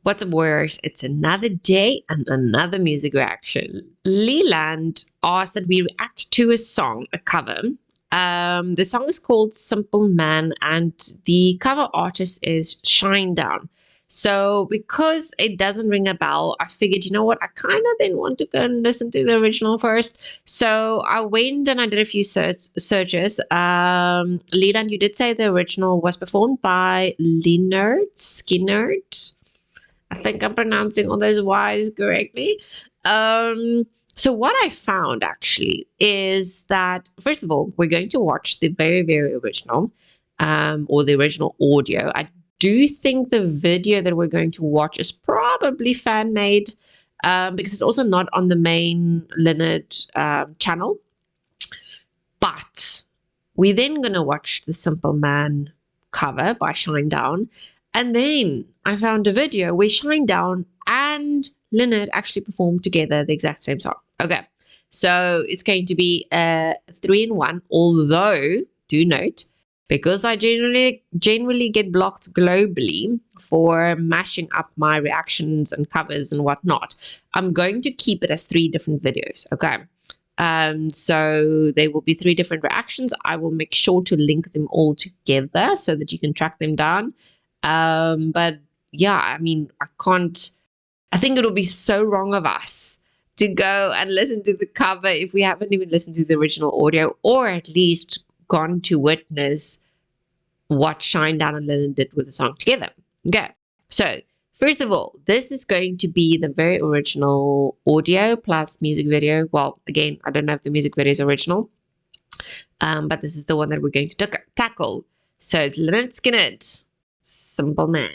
What's up, Warriors? It's another day and another music reaction. Leland asked that we react to a song, a cover. The song is called Simple Man, and the cover artist is Shinedown. So because it doesn't ring a bell, I figured, you know what, I kind of then want to go and listen to the original first. So I went and I did a few searches. Leland, you did say the original was performed by Lynyrd Skynyrd. I think I'm pronouncing all those Y's correctly. So what I found actually is that, first of all, we're going to watch the very, very original, or the original audio. I do think the video that we're going to watch is probably fan-made, because it's also not on the main Lynyrd channel. But we're then going to watch the Simple Man cover by Shinedown. And then I found a video where Shinedown and Lynyrd actually performed together the exact same song. Okay, so it's going to be a 3-in-1, although, do note, because I generally get blocked globally for mashing up my reactions and covers and whatnot, I'm going to keep it as 3 different videos, okay? So there will be 3 different reactions. I will make sure to link them all together so that you can track them down. But yeah, I mean, I think it'll be so wrong of us to go and listen to the cover if we haven't even listened to the original audio, or at least gone to witness what Shinedown and Lynyrd did with the song together. Okay, so first of all, this is going to be the very original audio plus music video. Well, again, I don't know if the music video is original, but this is the one that we're going to tackle. So it's Lynyrd Skynyrd, Simple Man.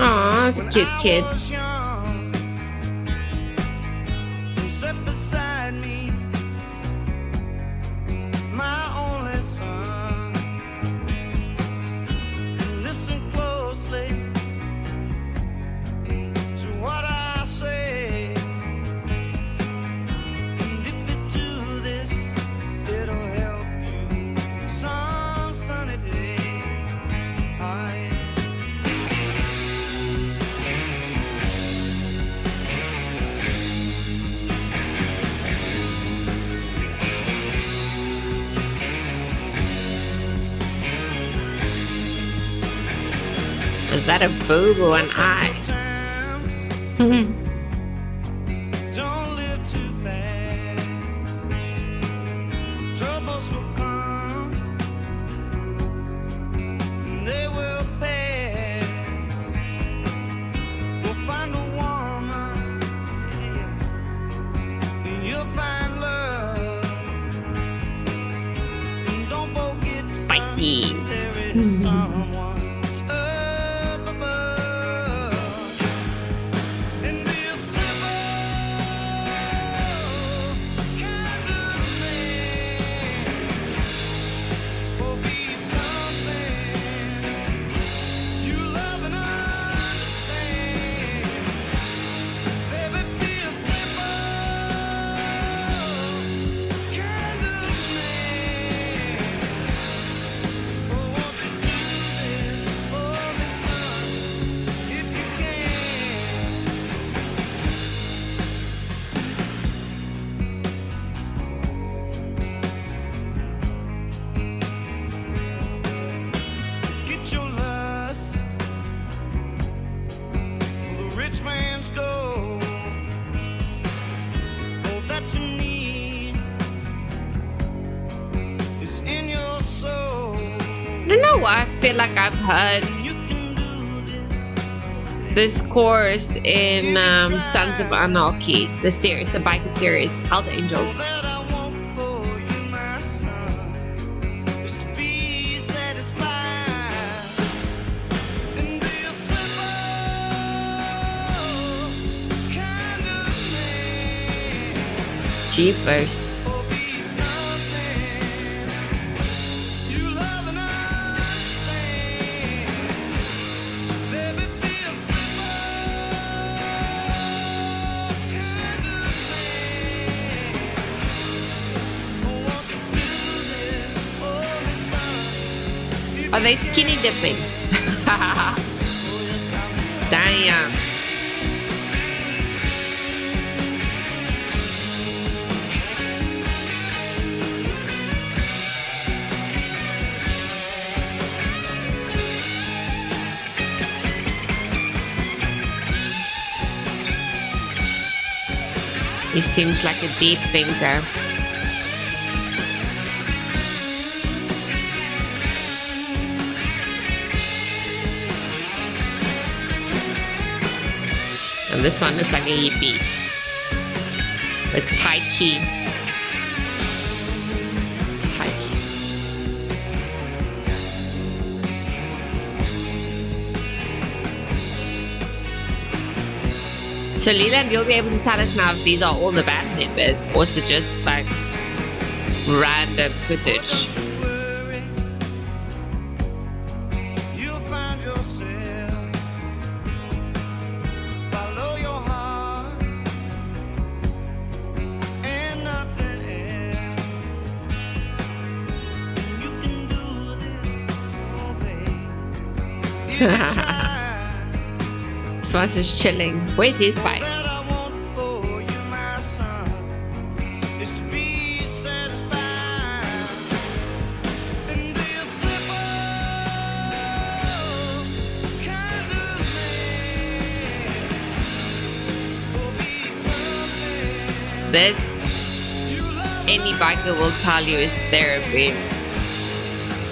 Aw, that's a cute kid. Beside me, my only son. Listen closely to what I say. And if you do this, it'll help you some sunny day. Is that a boob or an eye? Don't live too fast. Troubles will come, they will pass. We'll find a woman, and you'll find love. And don't forget, spicy. There is someone. I don't know why I feel like I've heard this chorus in Sons of Anarchy, the series, the biker series, Hell's Angels. Jeepers. Oh, be something you love and understand. Baby, be a simple kind of man. Oh, won't you do this for me, son? If Are they you skinny dipping? oh, yes, I'm Damn. He seems like a deep thinker. And this one looks like a hippie. It's Tai Chi. Tai Chi. So Leland, you'll be able to tell us now if these are all the band members or is it just like random footage? worry. You'll find yourself. Follow your heart and nothing else. You can do this, oh babe. If you try. This one's just chilling. Where's his bike? That I want for you, my son, is to be satisfied and be a simple kind of man. Oh, be something This, you love, any biker will tell you, is therapy.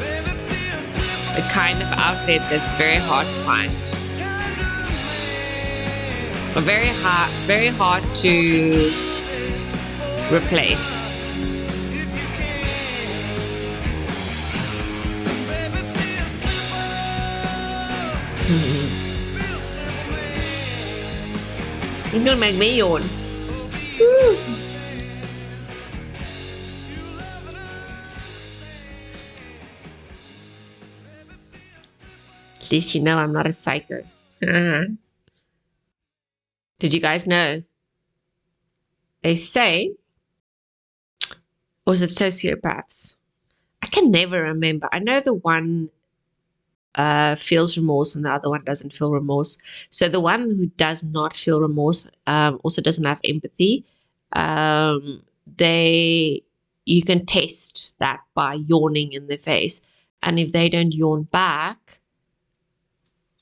baby, be a simple A kind of outlet that's very hard to find. kind of man. Or very hard to replace. If you can, baby, be a simple man. You're gonna make me yawn. At least you know I'm not a psycho. Did you guys know? They say, or is it sociopaths? I can never remember. I know the one feels remorse and the other one doesn't feel remorse. So the one who does not feel remorse also doesn't have empathy. You can test that by yawning in their face. And if they don't yawn back,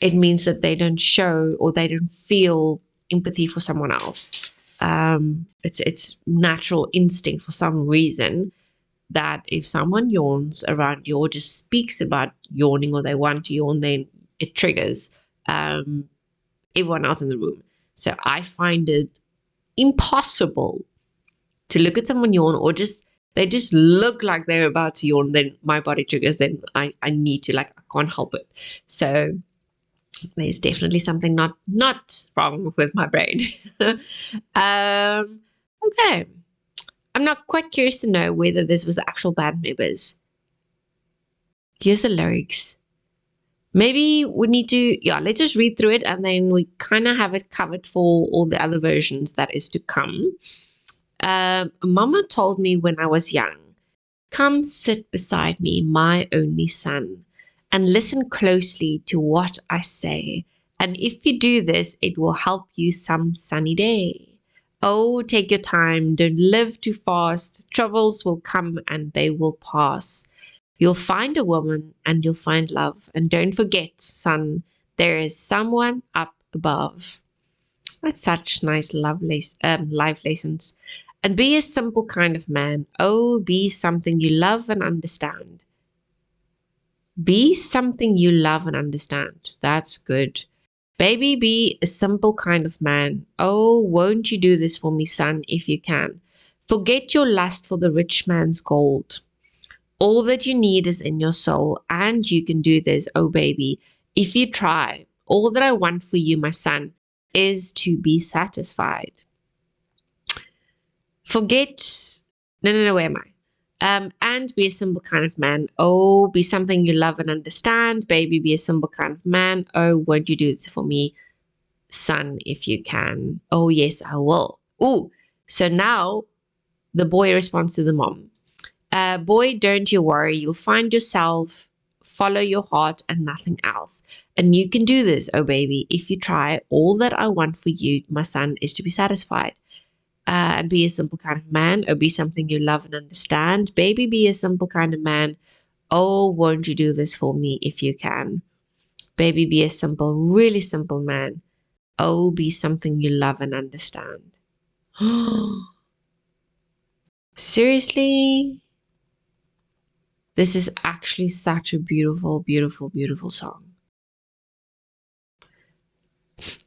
it means that they don't show or they don't feel empathy for someone else. It's natural instinct for some reason that if someone yawns around you or just speaks about yawning or they want to yawn, then it triggers everyone else in the room. So I find it impossible to look at someone yawn or they just look like they're about to yawn, then my body triggers, then I need to, like, I can't help it. So there's definitely something not wrong with my brain. Okay. I'm not quite curious to know whether this was the actual band members. Here's the lyrics. Maybe we need to, let's just read through it and then we kind of have it covered for all the other versions that is to come. Mama told me when I was young, come sit beside me, my only son, and listen closely to what I say. And if you do this, it will help you some sunny day. Oh, take your time. Don't live too fast. Troubles will come and they will pass. You'll find a woman and you'll find love. And don't forget, son, there is someone up above. That's such nice life lessons. And be a simple kind of man. Oh, be something you love and understand. Be something you love and understand. That's good. Baby, be a simple kind of man. Oh, won't you do this for me, son, if you can? Forget your lust for the rich man's gold. All that you need is in your soul, and you can do this, oh baby, if you try. All that I want for you, my son, is to be satisfied. Forget, no, where am I? And be a simple kind of man. Oh, be something you love and understand. Baby, be a simple kind of man. Oh, won't you do this for me, son, if you can? Oh, yes, I will. Oh, so now the boy responds to the mom. Boy, don't you worry. You'll find yourself. Follow your heart and nothing else. And you can do this, oh baby, if you try. All that I want for you, my son, is to be satisfied. And be a simple kind of man, or be something you love and understand. Baby, be a simple kind of man. Oh, won't you do this for me if you can? Baby, be a simple, really simple man. Oh, be something you love and understand. Seriously? This is actually such a beautiful, beautiful, beautiful song.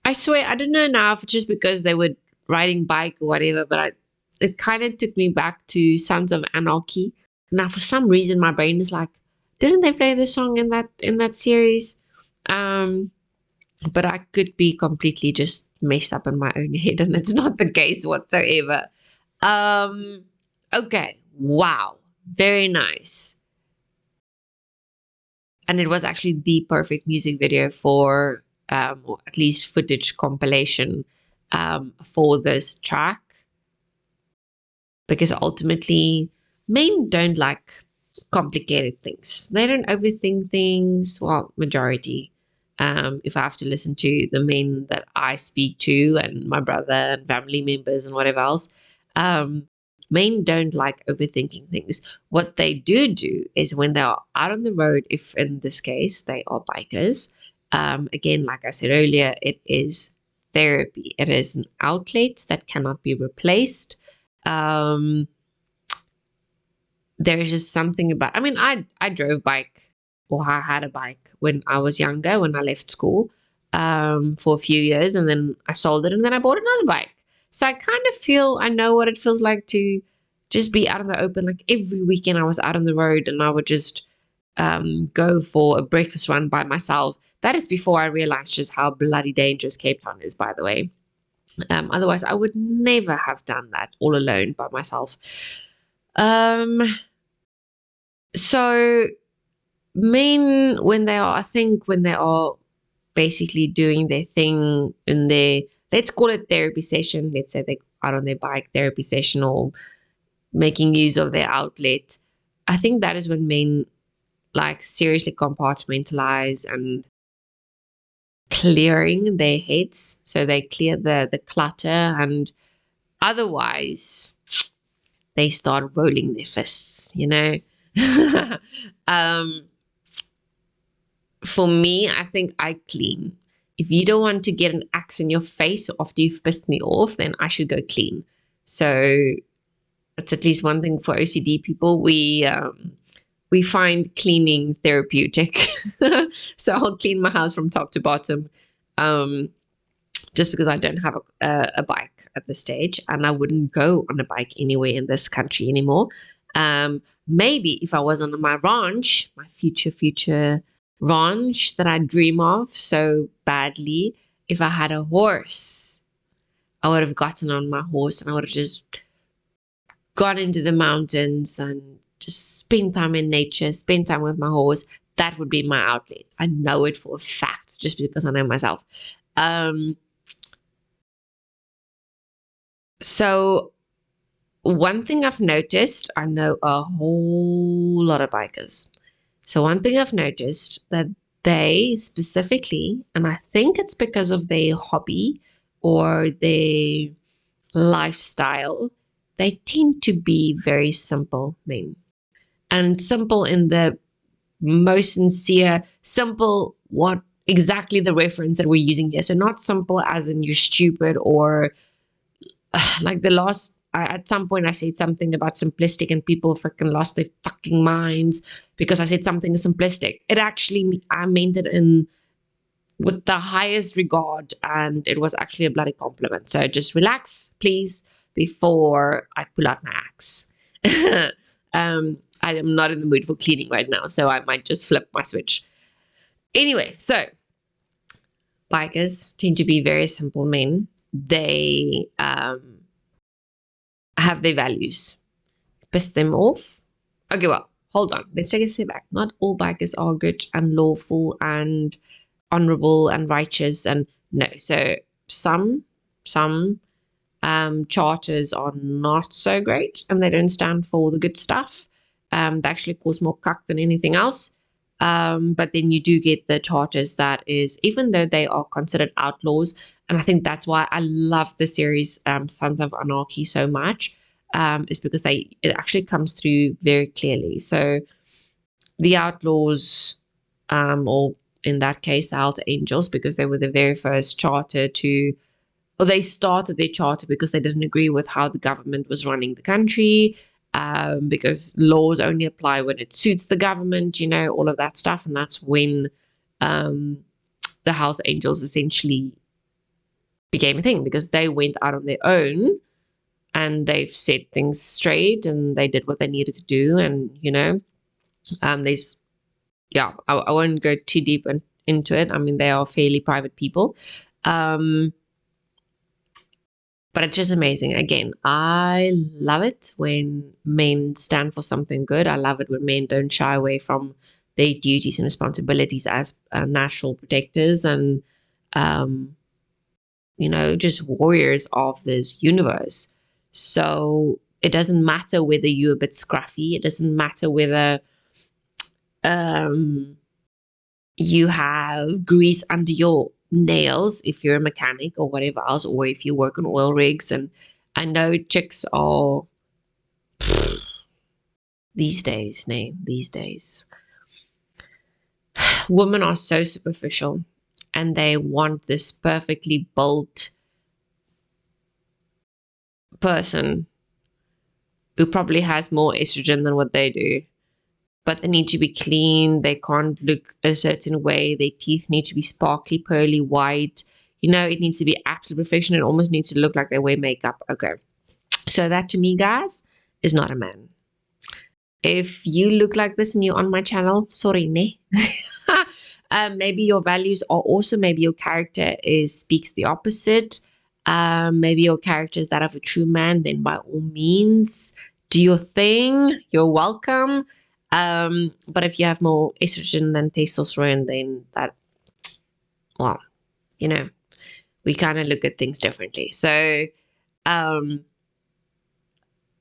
I swear, I don't know now if it's just because they were riding bike or whatever, but it kind of took me back to Sons of Anarchy. Now, for some reason, my brain was like, didn't they play this song in that series? But I could be completely just messed up in my own head, and it's not the case whatsoever. Okay, wow, very nice. And it was actually the perfect music video for, or at least footage compilation for this track. Because ultimately, men don't like complicated things. They don't overthink things. Well, majority. If I have to listen to the men that I speak to and my brother and family members and whatever else, men don't like overthinking things. What they do is when they are out on the road, if in this case they are bikers, again, like I said earlier, it is therapy. It is an outlet that cannot be replaced. There's just something about, I mean, I drove bike, or I had a bike when I was younger, when I left school, for a few years, and then I sold it, and then I bought another bike. So I kind of feel, I know what it feels like to just be out in the open. Like every weekend I was out on the road, and I would just go for a breakfast run by myself. That is before I realized just how bloody dangerous Cape Town is, by the way. Otherwise, I would never have done that all alone by myself. So men, when they are, I think when they are basically doing their thing in their, let's call it therapy session. Let's say they out on their bike therapy session, or making use of their outlet. I think that is when men like seriously compartmentalize and clearing their heads. So they clear the clutter, and otherwise they start rolling their fists, you know. For me, I think I clean. If you don't want to get an axe in your face after you've pissed me off, then I should go clean. So that's at least one thing for OCD people. We find cleaning therapeutic. So I'll clean my house from top to bottom, just because I don't have a bike at this stage, and I wouldn't go on a bike anywhere in this country anymore. Maybe if I was on my ranch, my future ranch that I dream of so badly, if I had a horse, I would have gotten on my horse and I would have just gone into the mountains and just spend time in nature, spend time with my horse. That would be my outlet. I know it for a fact, just because I know myself. So one thing I've noticed, I know a whole lot of bikers. So one thing I've noticed, that they specifically, and I think it's because of their hobby or their lifestyle, they tend to be very simple men. And simple in the most sincere, simple, what exactly the reference that we're using here. So not simple as in you're stupid, or like at some point I said something about simplistic and people freaking lost their fucking minds because I said something simplistic. It actually, I meant it in with the highest regard, and it was actually a bloody compliment. So just relax, please, before I pull out my axe. I am not in the mood for cleaning right now, so I might just flip my switch. Anyway, so bikers tend to be very simple men. They have their values. Piss them off. Okay, well, hold on. Let's take a step back. Not all bikers are good and lawful and honorable and righteous, and no. So some charters are not so great, and they don't stand for the good stuff. They actually cause more cuck than anything else. But then you do get the charters that is, even though they are considered outlaws, and I think that's why I love the series Sons of Anarchy so much, is because it actually comes through very clearly. So the outlaws, or in that case, the Hells Angels, because they were the very first charter they started their charter because they didn't agree with how the government was running the country, because laws only apply when it suits the government, all of that stuff. And that's when the Hells Angels essentially became a thing, because they went out on their own and they've set things straight and they did what they needed to do. And, I won't go too deep into it. I mean, they are fairly private people. But it's just amazing. Again, I love it when men stand for something good. I love it when men don't shy away from their duties and responsibilities as national protectors and, just warriors of this universe. So it doesn't matter whether you're a bit scruffy. It doesn't matter whether you have grease under your nails if you're a mechanic or whatever else, or if you work on oil rigs. And I know chicks are these days women are so superficial, and they want this perfectly built person who probably has more estrogen than what they do. But they need to be clean. They can't look a certain way. Their teeth need to be sparkly, pearly white. It needs to be absolute perfection. It almost needs to look like they wear makeup. Okay. So that, to me, guys, is not a man. If you look like this and you're on my channel, sorry, ne? Maybe your values are awesome. Maybe your character speaks the opposite. Maybe your character is that of a true man. Then by all means, do your thing. You're welcome. But if you have more estrogen than testosterone, then that, well, we kind of look at things differently. So,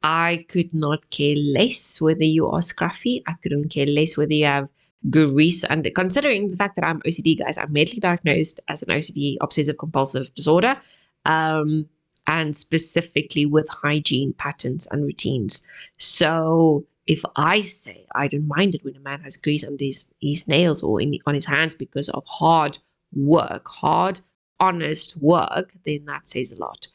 I could not care less whether you are scruffy. I couldn't care less whether you have grease. And considering the fact that I'm OCD, guys, I'm medically diagnosed as an OCD, obsessive compulsive disorder, and specifically with hygiene patterns and routines. So if I say I don't mind it when a man has grease under his nails or on his hands because of hard, honest work, then that says a lot.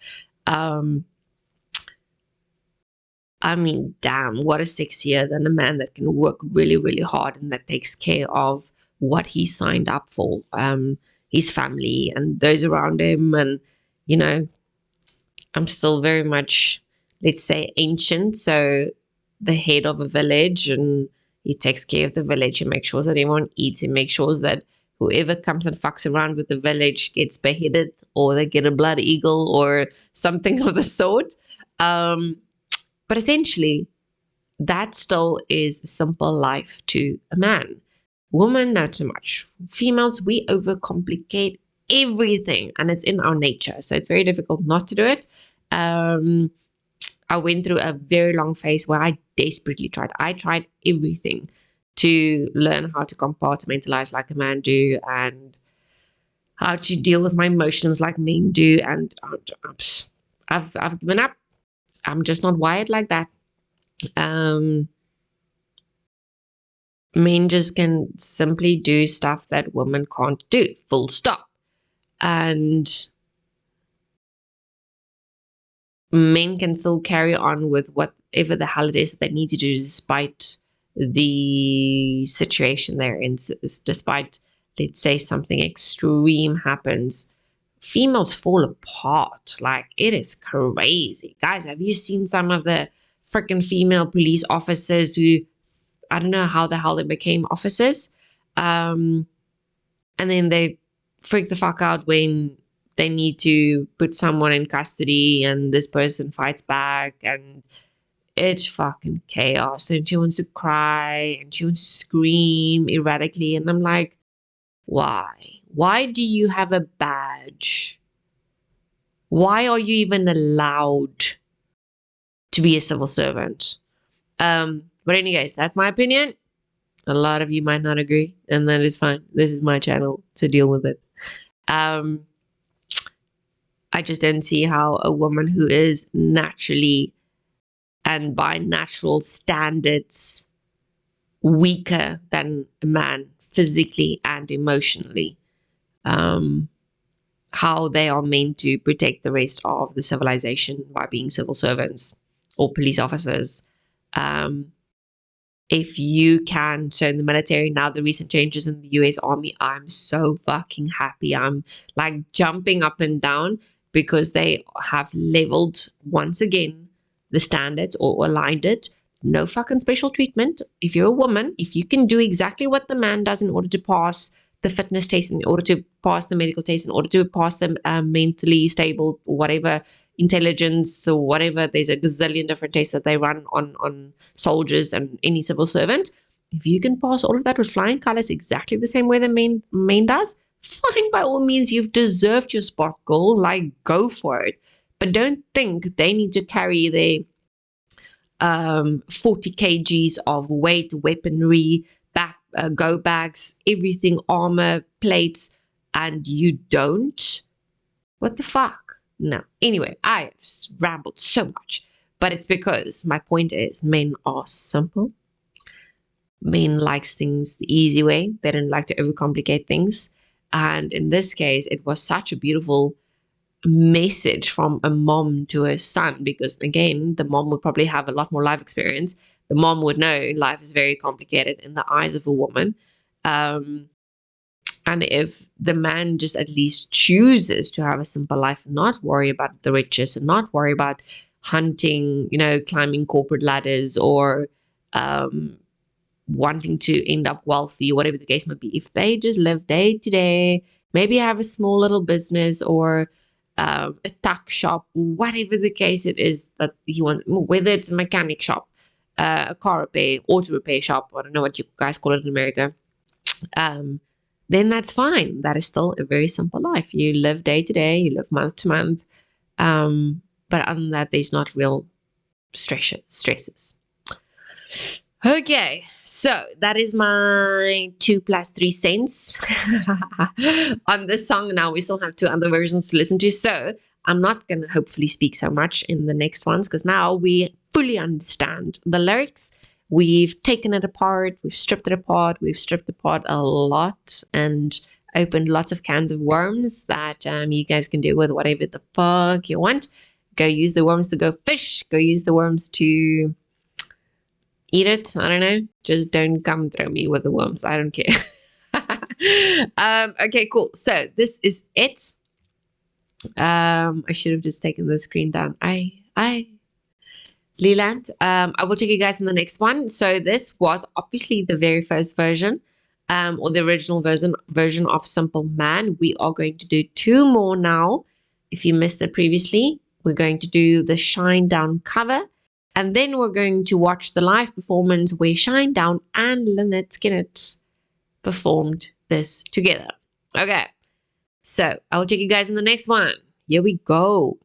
I mean, damn, what a sexier than a man that can work really, really hard and that takes care of what he signed up for, his family and those around him. And, I'm still very much, let's say, ancient. So the head of a village, and he takes care of the village. He makes sure that everyone eats. He makes sure that whoever comes and fucks around with the village gets beheaded, or they get a blood eagle or something of the sort. But essentially, that still is a simple life to a man. Women, not so much. Females, we overcomplicate everything, and it's in our nature. So it's very difficult not to do it. I went through a very long phase where I desperately tried. I tried everything to learn how to compartmentalize like a man do, and how to deal with my emotions like men do. And I've given up. I'm just not wired like that. Men just can simply do stuff that women can't do, full stop. And men can still carry on with whatever the hell it is that they need to do, despite the situation they're in, despite, let's say, something extreme happens. Females fall apart. Like, it is crazy. Guys, have you seen some of the freaking female police officers who, I don't know how the hell they became officers, and then they freak the fuck out when they need to put someone in custody and this person fights back and it's fucking chaos. And she wants to cry and she wants to scream erratically. And I'm like, why? Why do you have a badge? Why are you even allowed to be a civil servant? But anyways, that's my opinion. A lot of you might not agree, and that is fine. This is my channel to deal with it. I just don't see how a woman who is naturally and by natural standards weaker than a man physically and emotionally, how they are meant to protect the rest of the civilization by being civil servants or police officers. If you can, so in the military now, the recent changes in the US Army, I'm so fucking happy. I'm like jumping up and down because they have leveled once again the standards or aligned it. No fucking special treatment. If you're a woman, if you can do exactly what the man does in order to pass the fitness test, in order to pass the medical test, in order to pass the mentally stable, whatever, intelligence or whatever, there's a gazillion different tests that they run on soldiers and any civil servant. If you can pass all of that with flying colors exactly the same way the main does, fine, by all means, you've deserved your spot, girl. Like, go for it. But don't think they need to carry their 40 kgs of weight, weaponry, go bags, everything, armor, plates, and you don't? What the fuck? No. Anyway, I have rambled so much, but it's because my point is men are simple. Men likes things the easy way. They don't like to overcomplicate things. And in this case, it was such a beautiful message from a mom to her son, because again, the mom would probably have a lot more life experience. The mom would know life is very complicated in the eyes of a woman. And if the man just at least chooses to have a simple life and not worry about the riches and not worry about hunting, climbing corporate ladders or wanting to end up wealthy, whatever the case might be, if they just live day to day, maybe have a small little business or a tuck shop, whatever the case it is that he wants, whether it's a mechanic shop, a car repair, auto repair shop, I don't know what you guys call it in America, then that's fine. That is still a very simple life. You live day to day, you live month to month, but other than that, there's not real stresses. Okay, so that is my 2 + 3 cents on this song. Now we still have 2 other versions to listen to, so I'm not going to hopefully speak so much in the next ones, because now we fully understand the lyrics. We've taken it apart, we've stripped it apart, we've stripped apart a lot and opened lots of cans of worms that you guys can do with whatever the fuck you want. Go use the worms to go fish, go use the worms to eat it. I don't know. Just don't come throw me with the worms. I don't care. Okay, cool. So this is it. I should have just taken the screen down. Leland. I will take you guys in the next one. So this was obviously the very first version, or the original version of Simple Man. We are going to do 2 more now. If you missed it previously, we're going to do the Shinedown cover. And then we're going to watch the live performance where Shinedown and Lynyrd Skynyrd performed this together. Okay, so I'll take you guys in the next one. Here we go.